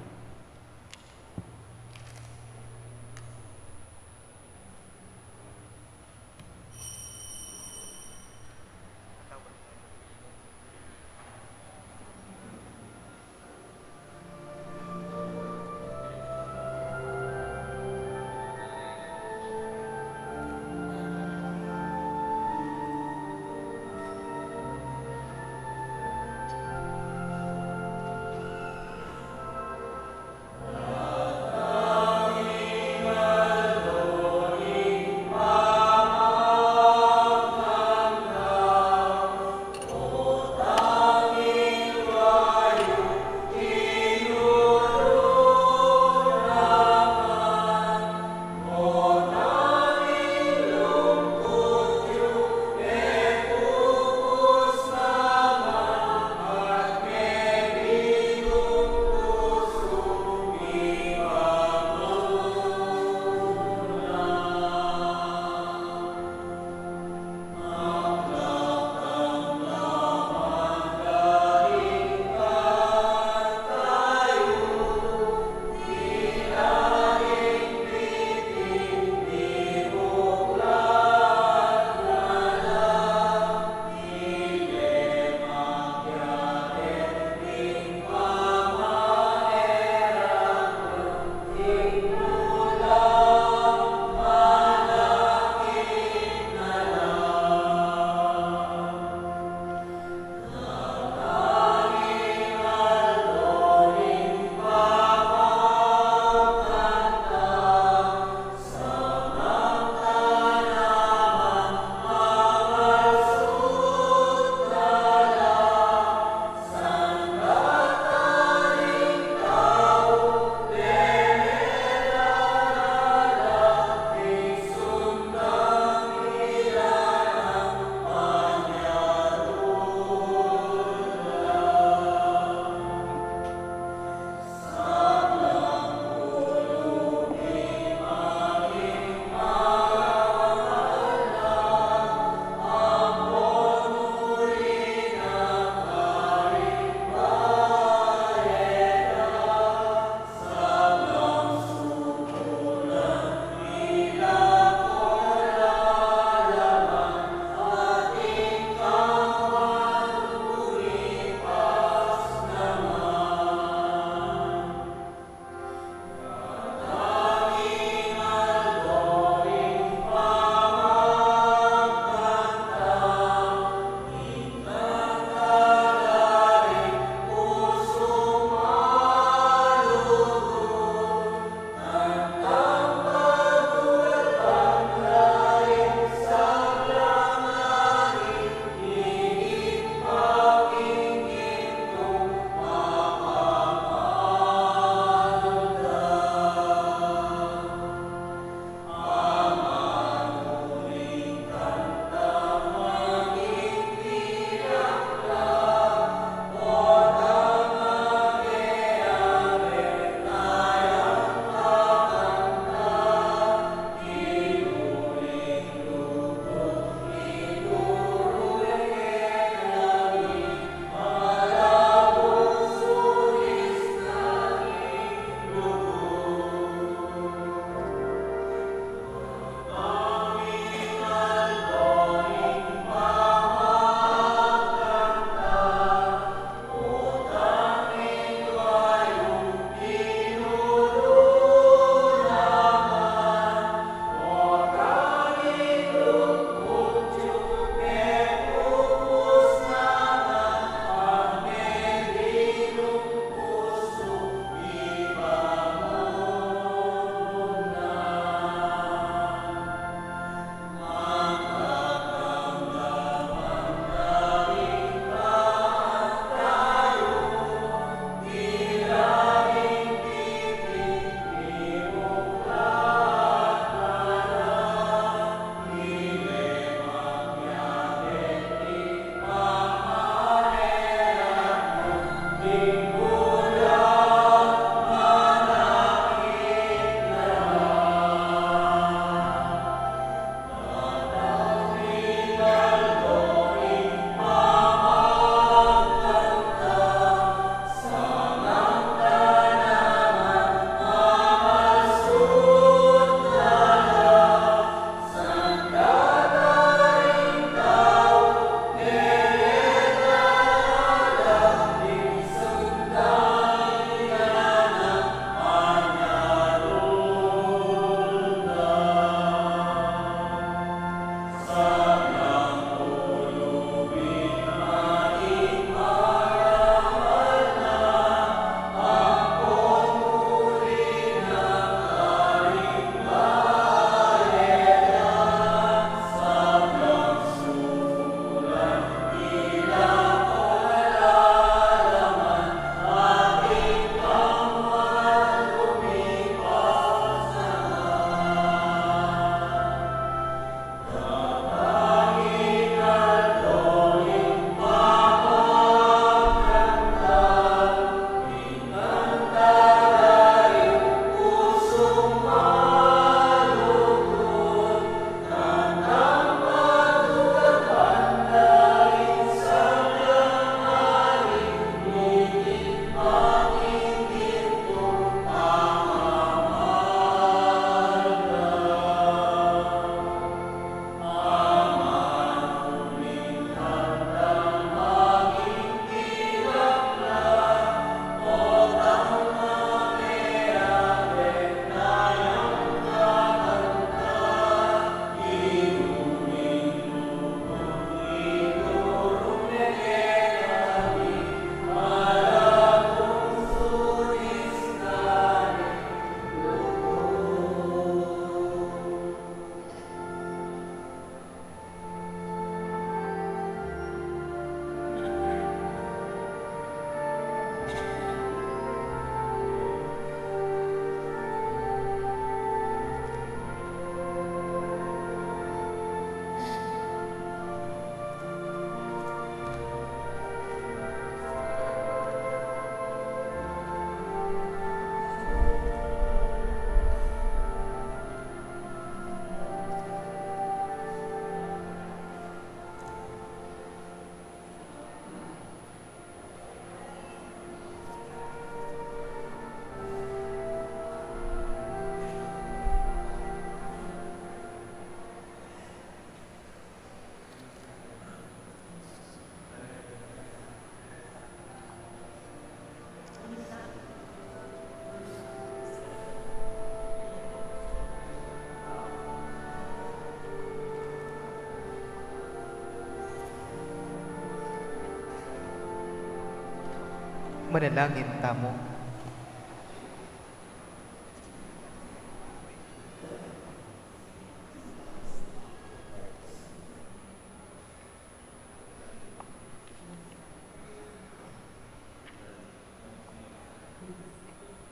Manalangin tamo.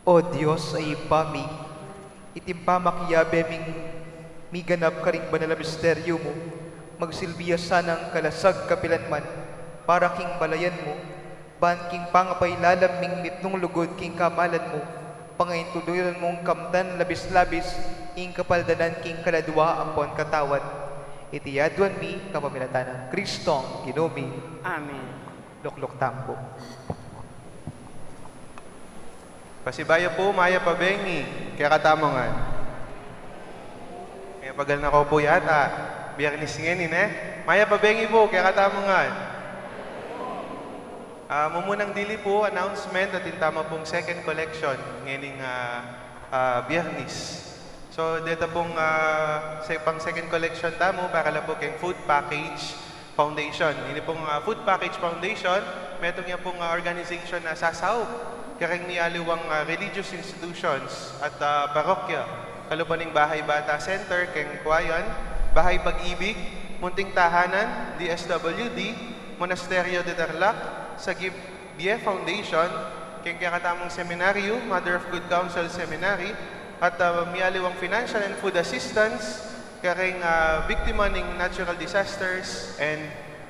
O Diyos ay ipami, itimpamakyabe mi ganap karing banal na misteryo mo, magsilbiya sanang kalasag kapilanman, para king balayan mo, ban king pangapay lalaming mitnong lugod king kamalan mo, pangaintuluyan mong kamtan labis-labis, ing kapaldanan king kaladwa ampon katawan. Itiyadwan mi kapamilatan ng Kristong Ginumi. Amen. Lukluk tampo. Pasibayo po, maya pabengi, kaya katamongan. Kaya pagal na ko po yata, biyernis ngayon maya pabengi po, kaya katamongan. Mumunang dili po, announcement at tama pong second collection ngayon biyernis. So, dito pong pang second collection tamo, para lang po kayong Food Package Foundation. Ini pong Food Package Foundation, metong niya pong organization na sasaw kareng nialiwang religious institutions at parokya. Kalubaning Bahay Bata Center, keng Kuayan, Bahay Pag-ibig, Munting Tahanan, DSWD, Monasterio de Tarlac, Sagip BF Foundation, keng kakatamong seminaryo, Mother of Good Counsel Seminary, at mialiwang financial and food assistance, kareng biktima ng natural disasters and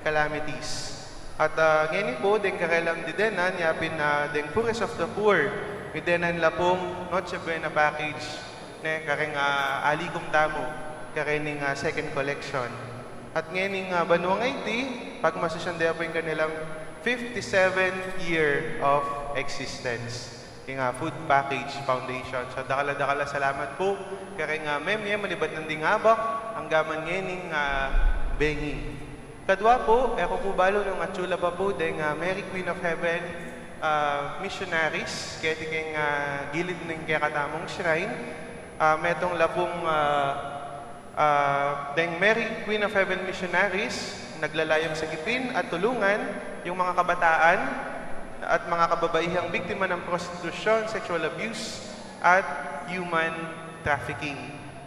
calamities. At ngayon po, den karelang didenan, yapin na den Poorest of the Poor, didenan lapong Noche Buena package, kareng aligom tamo, karening second collection. At ngayon Banuang IT, pagmasusyandeya po yung kanilang 57th year of existence. Yung Food Package Foundation. So, dakala-dakala salamat po. Kareng memye, malibat ng dingabak, ang gaman ngayon bengi. Kadwa po, ako po balo nung atsula pa po, deng Mary Queen of Heaven missionaries, kaya tingin gilid ng kaya katamong shrine. Metong lapong deng Mary Queen of Heaven missionaries, naglalayong sa gipin at tulungan yung mga kabataan at mga kababaihang biktima ng prostitution, sexual abuse, at human trafficking.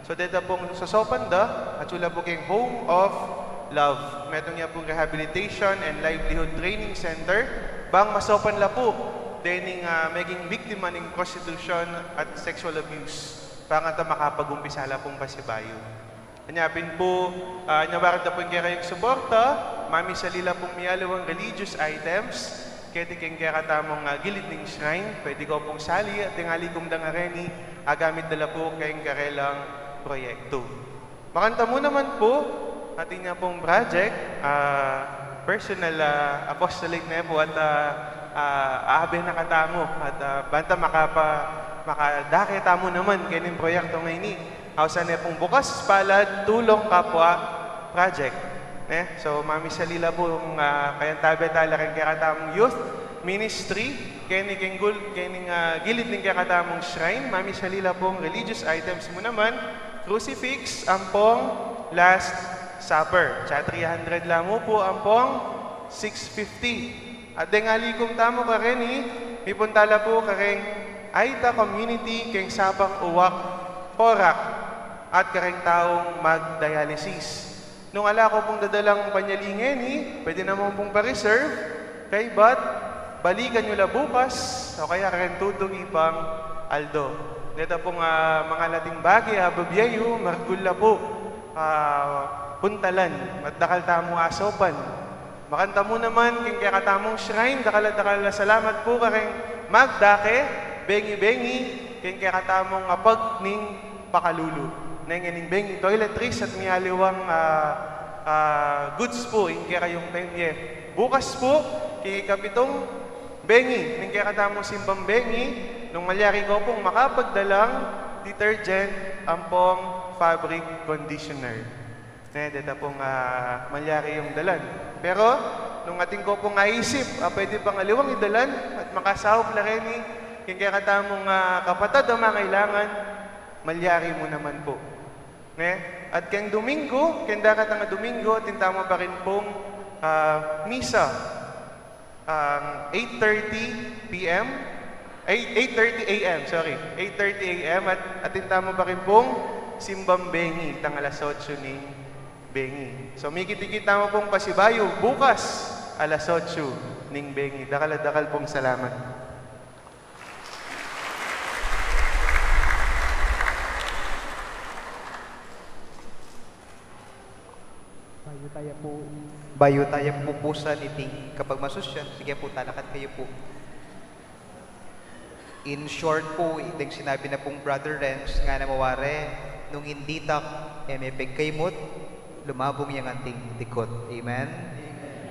So, dito pong sa Sopanda, at sula po kayong Home of Love. Metong niya pong Rehabilitation and Livelihood Training Center. Bang masopan la po, dening maging biktima ng prostitution at sexual abuse. Pangata makapag-umpisala pong pasibayo. Anyapin po, nawarat na po yung kaya yung suporta, mami salila pong miyalawang religious items, kaya keng kaya katamong gilid ng shrine, pwede ko pong sali at tingali kong dangareni, agamit dala po kayong karelang proyekto. Makanta mo naman po, ating nga pong project, personal apostolate na po at aabe na katamo at banta makadake tamo naman kaning proyekto ngayon. Hausan na pong bukas palad, tulong kapwa project. So, mami salila po yung kayang tabi tala kayong kakatamong youth ministry, kaning gilid ng kakatamong shrine. Mami salila pong religious items mo naman, crucifix, ampong last supper. Sa 300 lang mo po, ampong 650. At dengali kong tamo ka rin pipuntala po ka rin Aita Community keng Sabang Uwak, Porac, at kareng taong mag-dialysis. Nung ala ko pong dadalang panyalingin, pwede naman pong pa-reserve, kay but balikan nyo la bukas, o kaya kareng tutong ipang Aldo. Dito pong mga lating bagay, babiyayo, margula po, puntalan, at dakal tamo asopan. Makanta mo naman, king kaya katamong shrine, dakal salamat po kareng magdake, bengi-bengi, king kaya katamong apag ning pakalulu. Nengening bengi toiletries at miyaliwang goods po, king kaya kayong bengi. Bukas po, king kapitong bengi, king kaya katamong simbang bengi, nung malyari ko pong makapagdalang detergent, ampong fabric conditioner. Dito pong malyari yung dalan. Pero, nung ating ko pong naisip, pwede pang aliwang idalan at makasahop na rin yung kaya katamong kapatad ang mga kailangan, malyari mo naman po. At kayang Domingo, kayang dakat nga Domingo, tintama pa rin pong misa. 8:30 p.m. 8:30 a.m. Sorry. 8:30 a.m. At atinta mo pa rin pong Simbang Bengi, tang alas 8 ning Bengi. So, may kita mo pong pasibayo bukas, alas 8 ning Bengi. Dakal pong salamat. Bayo tayo pupusan iting kapag masusyan. Sige po, talakad kayo po. In short po, iting sinabi na pong Brother Renz, nga na maware, nung hindi tak, emepeg kaymot, lumabong yung anting tikot. Amen?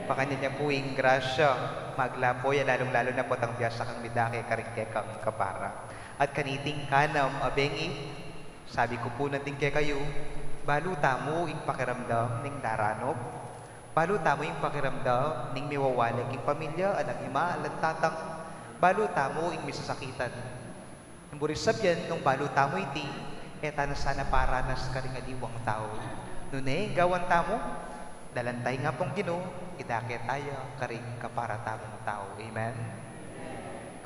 Pakanya niya po yung grasya, maglapoy, lalong-lalo na po tang biyasa kang midake, karike kang kapara. At kaniting kanam, abengi, sabi ko po natin kay kayo, baluta mo yung pakiramdam ng daranop, baluta mo yung pakiramdam ng miwawalag yung pamilya, anak ima, alang tatang, baluta mo yung misasakitan. Ang burisab yan, nung baluta mo iti, eta na sana paranas ka rin aliwang tao. Nune, gawan tamo, dalantay nga pong Ginoo, idake tayo, karing kapara tamong tao. Amen?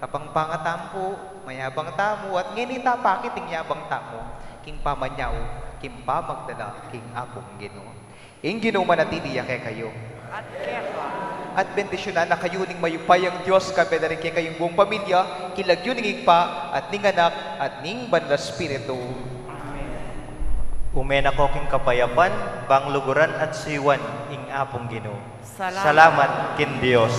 Kapang pangatam po, mayabang tamo, at nginita pakit ang yabang tamo, king pamanyaw, king pamagdala, king apong Ginoo. Ing Ginoo manatili kay kayo. At kaya At bendisyonan na kayo ning mayupay ang Diyos, kabe na rin kay kayong buong pamilya, kilagyo ning igpa, at ning anak, at ning banal Espiritu. Umen ako king kapayapan, bang luguran at siwan ing apong Ginoo. Salamat. Salamat kin Dios.